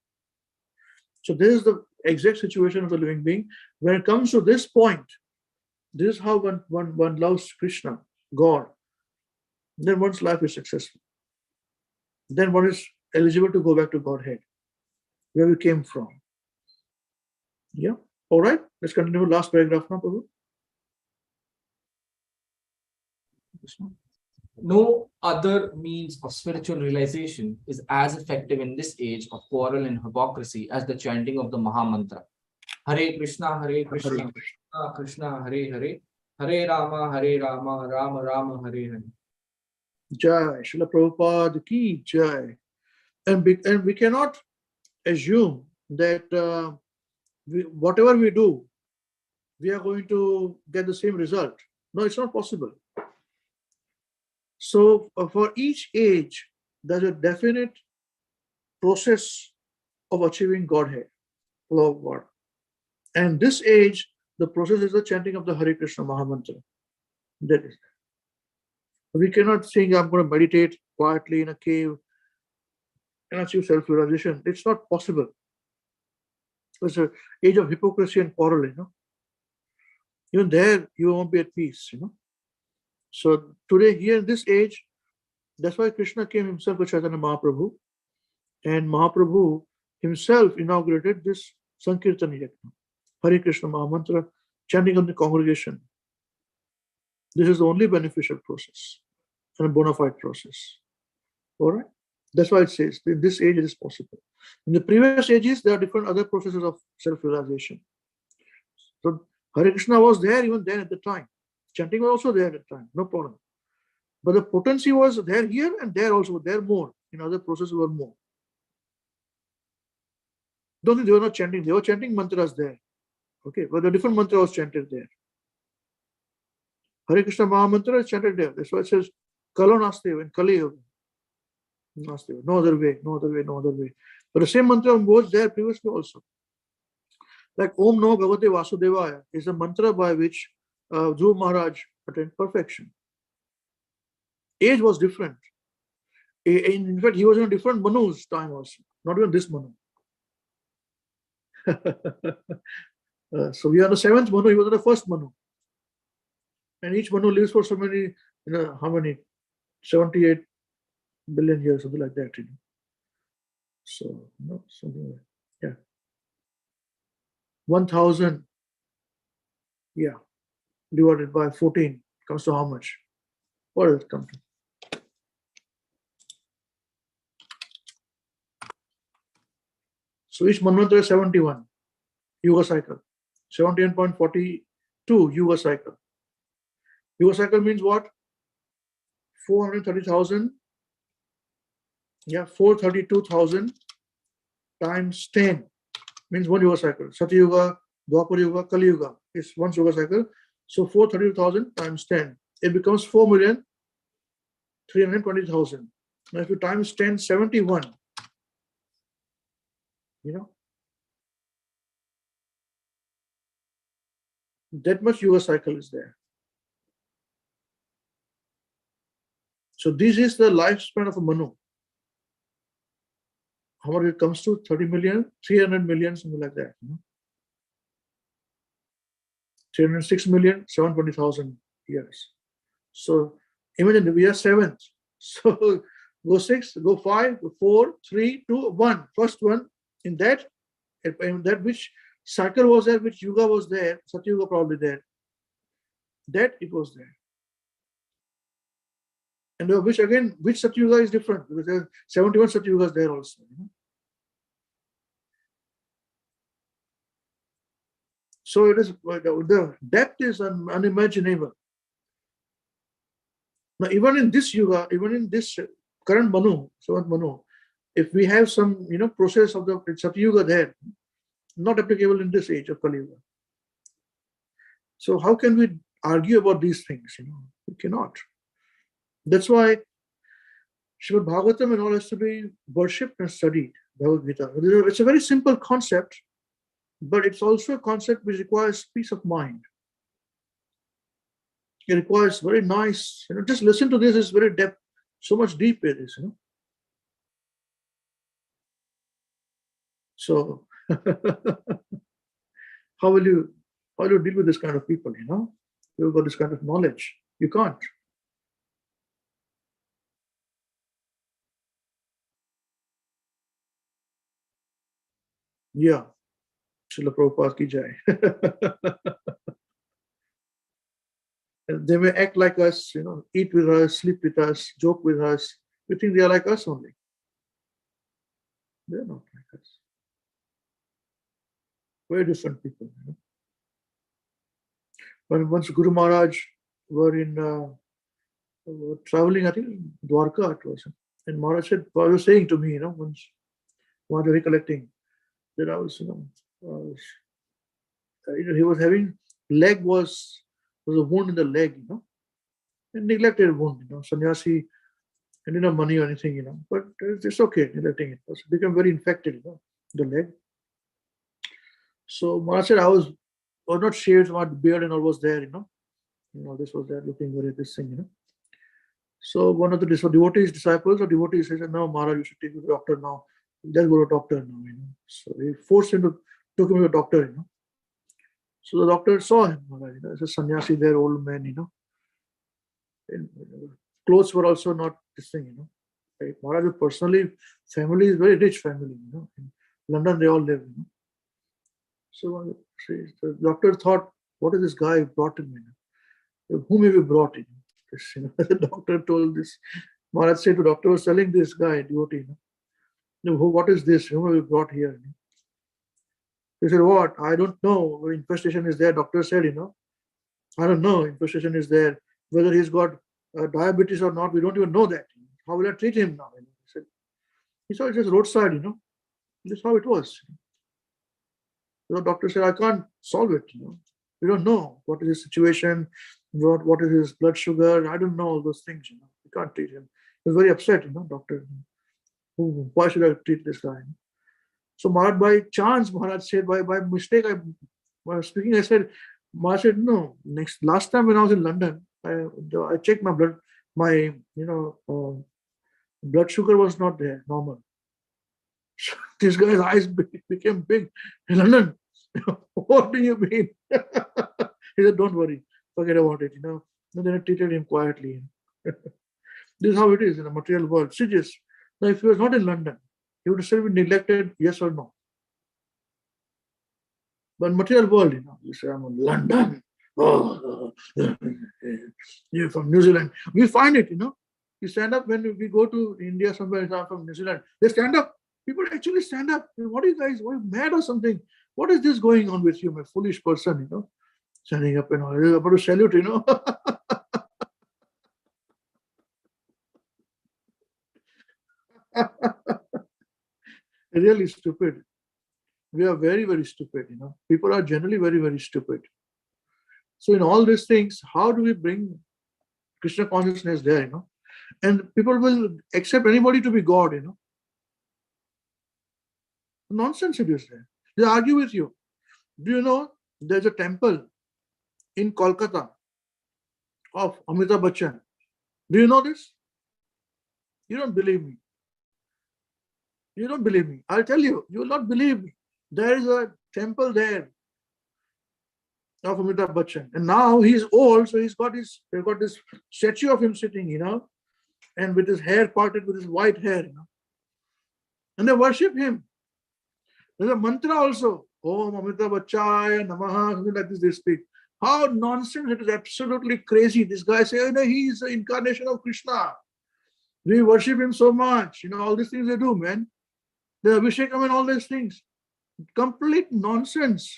So this is the exact situation of the living being. When it comes to this point, this is how one loves Krishna, God. Then one's life is successful. Then one is eligible to go back to Godhead, where we came from. Yeah. All right. Let's continue. Last paragraph now, Prabhu. No other means of spiritual realization is as effective in this age of quarrel and hypocrisy as the chanting of the Maha Mantra. Hare Krishna, Krishna Krishna, Hare Hare, Hare Rama, Rama Rama, Hare Hare. Jai, Srila Prabhupada ki Jai. And we cannot assume that whatever we do, we are going to get the same result. No, it's not possible. So for each age, there's a definite process of achieving Godhead, love of God. And this age, the process is the chanting of the Hare Krishna Mahamantra. That is. We cannot think, I'm going to meditate quietly in a cave and achieve self-realization. It's not possible. It's an age of hypocrisy and quarreling. Even there, you won't be at peace. So today, here in this age, that's why Krishna came himself with Chaitanya Mahaprabhu, and Mahaprabhu himself inaugurated this Sankirtan Yajna, Hare Krishna Mahamantra, chanting on the congregation. This is the only beneficial process and a bona fide process. All right? That's why it says in this age it is possible. In the previous ages, there are different other processes of self-realization. So Hare Krishna was there even then at the time. Chanting was also there at the time, no problem. But the potency was there here and there also, there more. In other processes were more. Don't think they were not chanting, they were chanting mantras there. Okay, but the different mantra was chanted there. Hare Krishna Mahamantra is chanted there. That's why it says Kalo Nasteva in Kali Yoga. Nasteva. No other way, no other way, no other way. But the same mantra was there previously also. Like Om Namo Bhagavate Vasudevaya is a mantra by which Dhruv Maharaj attained perfection. Age was different. In fact, he was in a different Manu's time also, not even this Manu. So we are the seventh Manu, he was the first Manu. And each Manu lives for so many, how many? 78 billion years, something like that. So, something like that. Yeah. 1,000, yeah, divided by 14 comes to how much? What does it come to? So each manvantara is 71 yuga cycle. 71.42 yuga cycle. Yuga cycle means what? 430,000. Yeah, 432,000 times 10 means one yuga cycle. Satya Yuga, Dwapar Yuga, Kali Yuga is one yuga cycle. So 432,000 times 10. It becomes 4,320,000. Now if you times 10, 71, that much yuga cycle is there. So this is the lifespan of a Manu. How much it comes to? 30 million, 300 million, something like that. 306 million, 720,000 years. So imagine we are seventh. So go 6, go 5, go 4, 3, 2, 1. First one in that which cycle was there, which yuga was there, Satya Yuga probably there. That it was there. And which Satya Yuga is different, because there are 71 Satya Yugas there also. So it is, the depth is unimaginable. Now, even in this yuga, even in this current Manu, seventh Manu, if we have some process of the Satya Yuga there, not applicable in this age of Kali Yuga. So how can we argue about these things? We cannot. That's why Srimad Bhagavatam and all has to be worshipped and studied. Bhagavad Gita. It's a very simple concept, but it's also a concept which requires peace of mind. It requires very nice, just listen to this, is very depth, so much deep it is, So how will you deal with this kind of people, You've got this kind of knowledge. You can't. Yeah. Srila Prabhupada ki jai. They may act like us, eat with us, sleep with us, joke with us. We think they are like us only. They're not like us. Very different people. When once Guru Maharaj were in traveling, I think Dwarka it was, and Maharaj said, I was saying to me, once while recollecting that I was, he was having was a wound in the leg, a neglected wound, sannyasi, and didn't have money or anything, but it's okay, neglecting it. It became very infected, the leg. So Maharaj said, I was not shaved, my beard and all was there, this was there, looking very this thing, So one of the devotees, disciples or devotees says, no, Maharaj, you should take the doctor now. Just go to a doctor now, So he forced him to took him to a doctor, So the doctor saw him, it's a sannyasi there, old man, And, clothes were also not this thing, Right? Maharaj personally, family is very rich family, In London they all live, So the doctor thought, what is this guy brought him, Whom have you brought in? The doctor told this. Maharaj said the doctor was telling this guy, devotee, what is this? Whom have you brought here? He said, what? I don't know. Infestation is there. Doctor said, I don't know. Infestation is there. Whether he's got diabetes or not, we don't even know that. How will I treat him now? He said, it's just roadside, This is how it was. So the doctor said, I can't solve it, We don't know what is his situation, what is his blood sugar. I don't know all those things, We can't treat him. He was very upset, doctor. Why should I treat this guy? So Maharaj, by chance, Maharaj said, by mistake, I was speaking, I said, Maharaj said, no, last time when I was in London, I checked my blood, blood sugar was not there, normal. So this guy's eyes became big. In London, what do you mean? He said, don't worry, forget about it, And then I treated him quietly. This is how it is in the material world. See this. Now, if he was not in London, he would still be neglected, yes or no. But material world, you say, I'm in London. Oh, you're from New Zealand. We find it, You stand up when we go to India somewhere, I'm from New Zealand. They stand up. People actually stand up. What are you guys? What are you mad or something? What is this going on with you, my foolish person? Standing up and all. You're about to salute. Really stupid. We are very, very stupid. People are generally very, very stupid. So in all these things, how do we bring Krishna consciousness there? And people will accept anybody to be God. Nonsense it is there. They argue with you. Do you know there's a temple in Kolkata of Amitabh Bachchan? Do you know this? You don't believe me. You don't believe me. I'll tell you. You will not believe me. There is a temple there of Amitabh Bachchan. And now he's old, so they've got this statue of him sitting, and with his hair parted, with his white hair, And they worship him. There's a mantra also. Om Amitabh Bachchaya Namaha, something like this they speak. How nonsense, it is absolutely crazy. This guy says, he's the incarnation of Krishna. We worship him so much. All these things they do, man. The Abhishekam and all these things. Complete nonsense.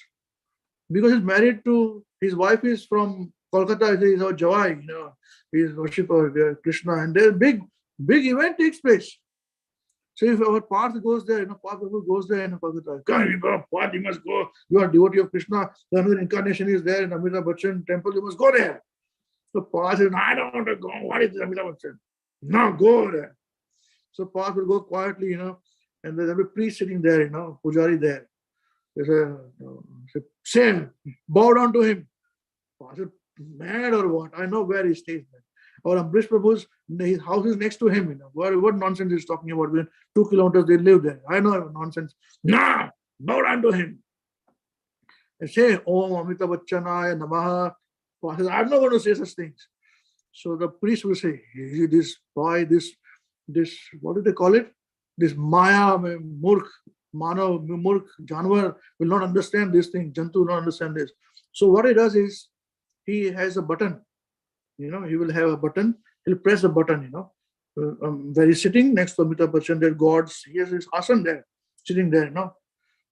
Because he's married to, his wife is from Kolkata, he's our Jawai, he's worshipper Krishna, and there's big event takes place. So if our Parth goes there, Parth goes there in Kolkata, come, you go, Parth, you must go. You are a devotee of Krishna. The another incarnation is there in Amitabh Bachchan temple. You must go there. So Parth says, I don't want to go. What is this Amitabh Bachchan? No, go there. So Parth will go quietly, and there's a priest sitting there, Pujari there. There's say, bow down to him. Parth said, mad or what? I know where he stays. Or Ambrish Prabhu's, his house is next to him. What nonsense he's talking about? Within 2 kilometers, they live there. I know nonsense. No, bow down to him. And say, Om Amitabh Bachchanaya Namaha. I'm not going to say such things. So the priest will say, this boy, this, what do they call it? This Maya, Murkh, Manav, Murkh, Janwar will not understand this thing. Jantu will not understand this. So what he does is, he has a button. He will have a button. He'll press a button, where he's sitting next to Amitabh Bachchan, there gods. He has his asan there, sitting there,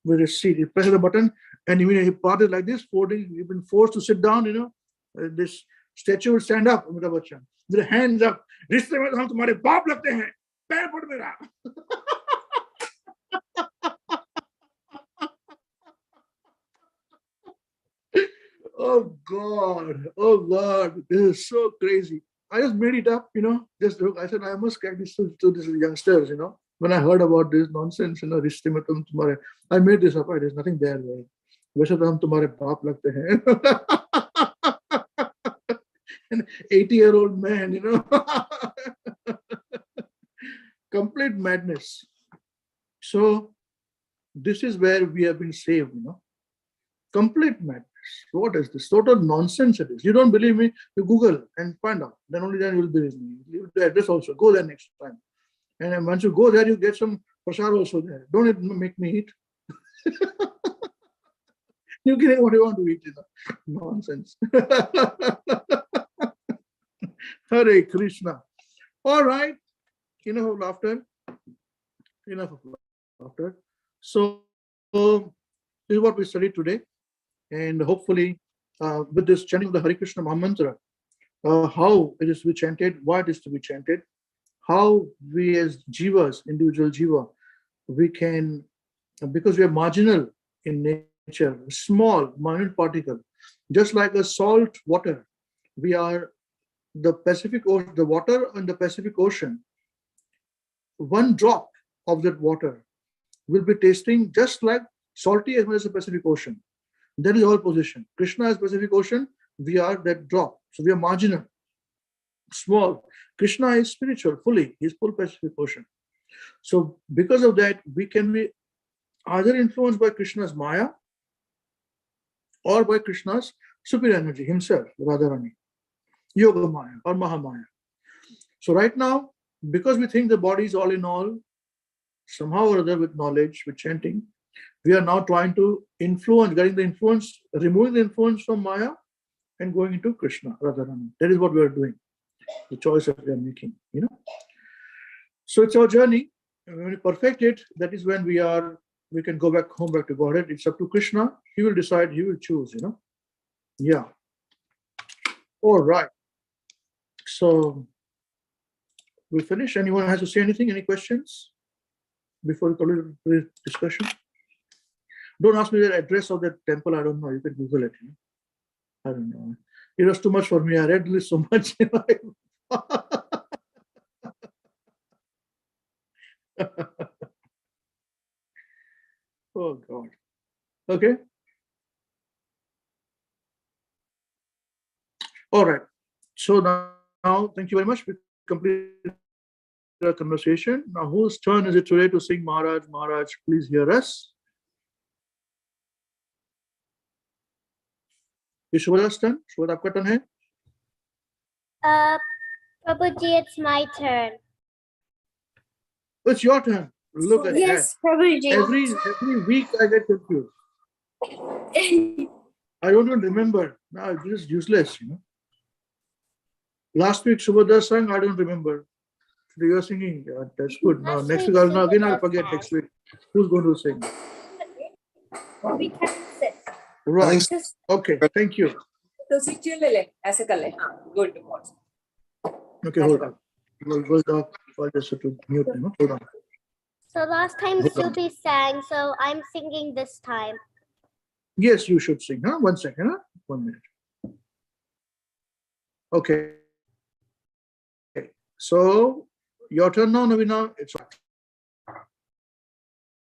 where his seat. He presses the button, and immediately he parted like this, he's been forced to sit down, this statue will stand up, Amitabh Bachchan, with the hands up. रिश्ते में हम तुम्हारे बाप लगते हैं, पैर पड़ मेरा. Oh God, this is so crazy. I just made it up, just look. I said, I must get this to these youngsters, when I heard about this nonsense, रिश्ते में तुम तुम्हारे, I made this up. There's nothing there. वैसे तो हम तुम्हारे बाप लगते हैं. An 80-year-old man, complete madness. So this is where we have been saved, complete madness. What is this? Total nonsense it is. You don't believe me? You Google and find out. Then only then you'll believe me. Leave the address also. Go there next time. And then once you go there, you get some prasad also there. Don't make me eat. You can eat what you want to eat. Nonsense. Hare Krishna. All right. Enough of laughter. So this is what we studied today. And hopefully, with this chanting of the Hare Krishna Mahamantra, how it is to be chanted, why it is to be chanted, how we as jivas, individual jiva, we can, because we are marginal in nature, small, minute particle, just like a salt water, we are the Pacific Ocean, the water in the Pacific Ocean. One drop of that water will be tasting just like salty as well as the Pacific Ocean. That is our position. Krishna is Pacific Ocean, we are that drop. So we are marginal, small. Krishna is spiritual, fully. He is full Pacific Ocean. So because of that, we can be either influenced by Krishna's Maya or by Krishna's superior energy himself, Radharani, Yoga Maya or Mahamaya. So right now, because we think the body is all in all, somehow or other with knowledge, with chanting, we are now trying to influence, getting the influence, removing the influence from Maya and going into Krishna, Radharani. That is what we are doing, the choice that we are making, So it's our journey. And when we perfect it, that is when we can go back home, back to Godhead. It's up to Krishna. He will decide, he will choose, Yeah. All right. So we finish. Anyone has to say anything? Any questions before we conclude the discussion? Don't ask me the address of that temple. I don't know. You can Google it. I don't know. It was too much for me. I read this so much. Oh God. Okay. All right. So now thank you very much. We completed our conversation. Now, whose turn is it today to sing Maharaj? Maharaj, please hear us. ये शुभदा's turn. शुभद आपका turn है. Prabhuji, it's my turn. It's your turn. Look at Yes, Prabhuji. that. Every week I get confused. I don't even remember. Now this is useless. Last week Subhadra sang. I don't remember. Today you are singing. Yeah, that's good. Now next week I'll forget next week. Who's going to sing? We can sit. Right. Okay. Thank you. तो situation ले ले ऐसे कर ले हाँ good Okay, hold on. I'll just have to mute him. Hold on. So last time Subi sang, so I'm singing this time. Yes, you should sing. Huh? 1 second. Huh? 1 minute. Okay. So your turn now, Navina. It's right.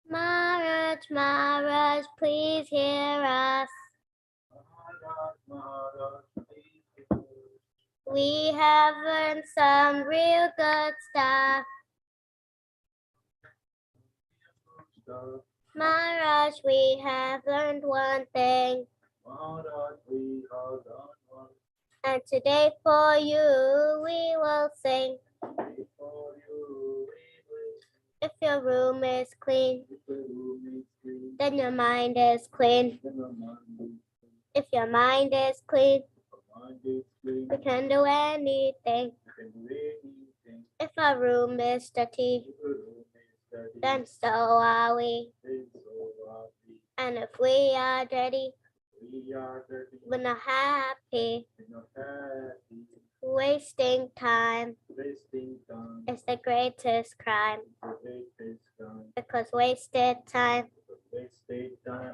Maharaj, Maharaj, please hear us. We have learned some real good stuff. Maharaj, we have learned one thing. And today for you we will sing. If your room is clean, then your mind is clean. If your mind is clean, we can do anything. If our room is dirty, then so are we. And if we are dirty, we're not happy. Wasting time is the greatest crime. Because wasted time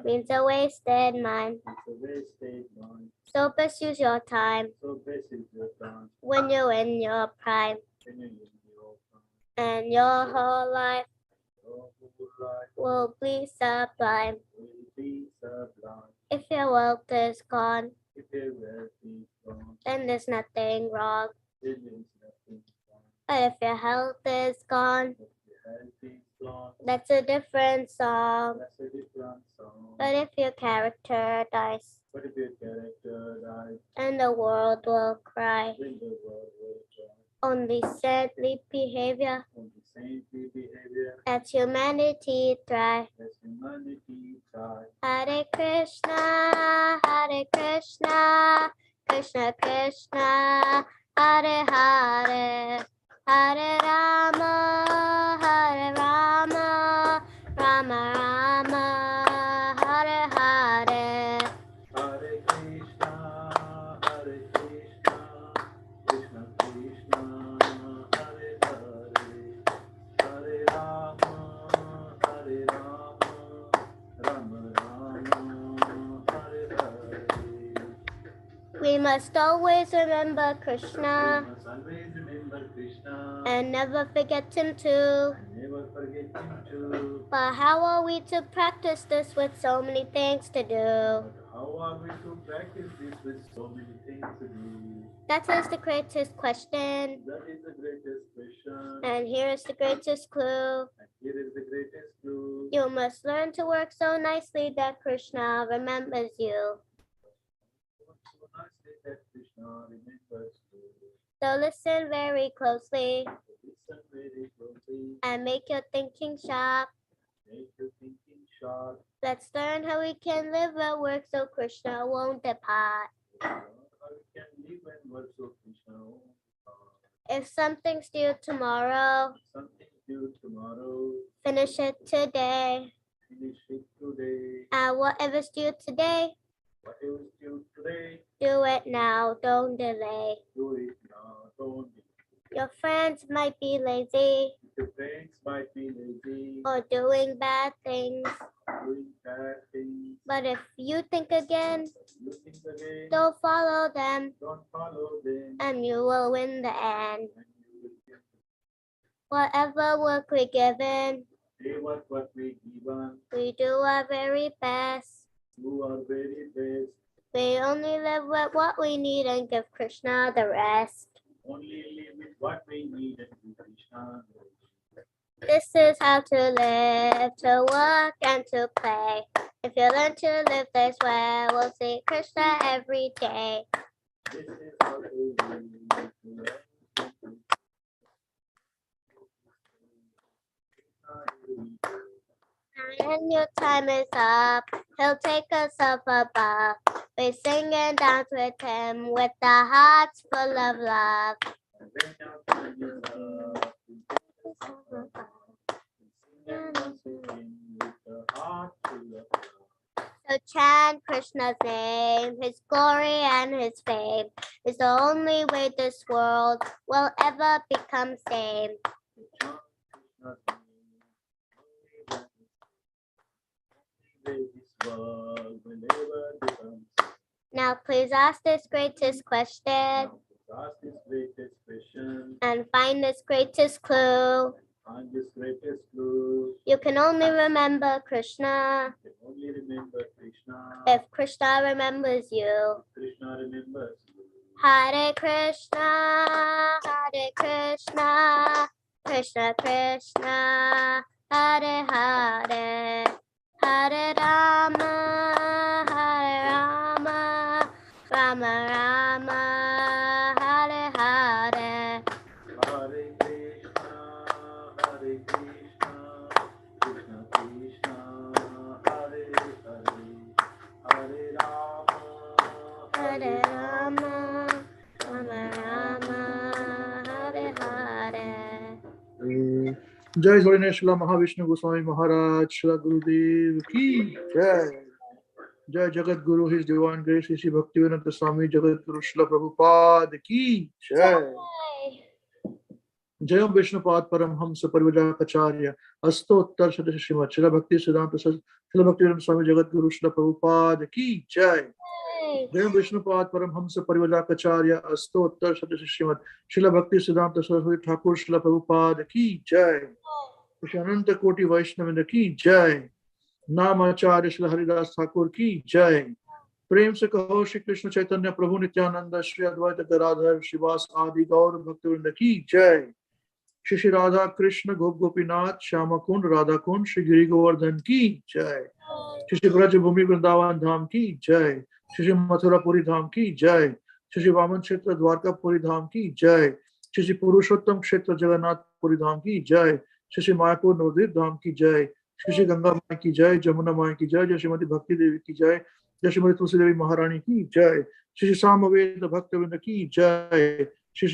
means a wasted mind. So best use your time when you're in your prime. And your whole life will be sublime. If your wealth is gone, then there's nothing wrong. But if your health is gone, that's a different song. But if your character dies, and the world will cry. Only saintly behavior lets humanity thrive. Hare Krishna, Krishna Krishna, Hare Hare, Hare Rama, Rama Rama, Hare Hare. Hare Krishna, Krishna Krishna, Hare Hare, Hare Rama, Rama Rama, Hare Hare. We must always remember Krishna and never forget him too. But how are we to practice this with so many things to do? How are we to practice this with so many things to do? That is the greatest question. That is the greatest question. And here is the greatest clue. And here is the greatest clue. You must learn to work so nicely that Krishna remembers you. So nicely that Krishna remembers you. So listen very closely Listen very closely. and make your thinking sharp. Make your thinking sharp. Let's learn how we can live and work so Krishna won't depart. How we can live and work so Krishna. If something's due tomorrow, Something due tomorrow. Finish it today. Finish it today. And whatever's due today, Whatever is due today, do it now. Don't delay. do it now. Don't delay. Your friends might be lazy Your friends might be lazy, or doing bad things, doing bad things. but if you think again, You think again, don't follow them, don't follow them, and you will win the end. and you will get Whatever work we're given, the what we given. we do our very best. You are very best. We only live with what we need and give Krishna the rest. Only live with what we need and do Krishna. This is how to live, to work and to play. If you learn to live this way, we'll see Krishna every day. This is how we live. And your time is up, he'll take us up above. We sing and dance with him with the hearts full of love. When our time is up, we sing and dance with him with the heart full of love. So chant Krishna's name, his glory and his fame is the only way this world will ever become sane. Chant Krishna's name, only this world will ever become. Now please ask this greatest question Ask this greatest question, and find this greatest clue. find this greatest clue. You can only remember Krishna You can only remember Krishna. if Krishna remembers you. Krishna remembers you. Hare Krishna, Hare Krishna, Krishna Krishna, Hare Hare, Hare Rama, Hare Rama, Rama Rama, Hare Hare. Hare Krishna, Hare Krishna, Krishna Krishna, Hare Hare, Hare Rama, Hare Rama, Rama Rama, Hare Hare. Jai His Holiness Srila Mahavishnu Goswami Maharaj, Srila Gurudev ki Jai. Jai Jagat Guru, His Divine Grace, Sri Bhaktivedanta Swami Jagat Guru Srila Prabhupada ki Jai. Jayam Vishnupad Paramhamsa Parivajakacharya Astottar Sadasya Srimad Srila Bhakti Siddhanta Srila Bhaktivedanta Swami Jagat Guru Srila Prabhupada ki Jai. Jayam Vishnupad Paramhamsa Parivajakacharya Astottar Sadasya Srimad Srila Bhakti Siddhanta Saraswati Thakur Srila Prabhupada ki Jai. Shri Ananta Koti Vaishnavinda ki Jai. Namacharya Shri Haridas Thakur ki Jai. प्रेम से कहो श्री कृष्ण चैतन्य प्रभु नित्यानंद श्री अद्वैत गदाधर श्रीवास आदि गौर भक्तवृंद की जय। श्री श्री राधा कृष्ण गोप गोपीनाथ श्याम कुंड राधा कुंड श्री गिरि गोवर्धन की जय। श्री श्री ब्रज भूमि वृंदावन धाम की जय। श्री श्री मथुरापुरी धाम की जय। श्री श्री वामन क्षेत्र द्वारकापुरी धाम की जय। श्री श्री पुरुषोत्तम क्षेत्र जगन्नाथपुरी धाम की जय। श्री श्री मायापुर नवद्वीप धाम की जय। श्री श्री गंगा माई की जय। जमुना माई की जय। जय श्रीमती भक्ति देवी की जय। जय श्रीमती तुलसी देवी महारानी की जय। श्री श्री सामवेद भक्तवृंद की जय। श्री श्री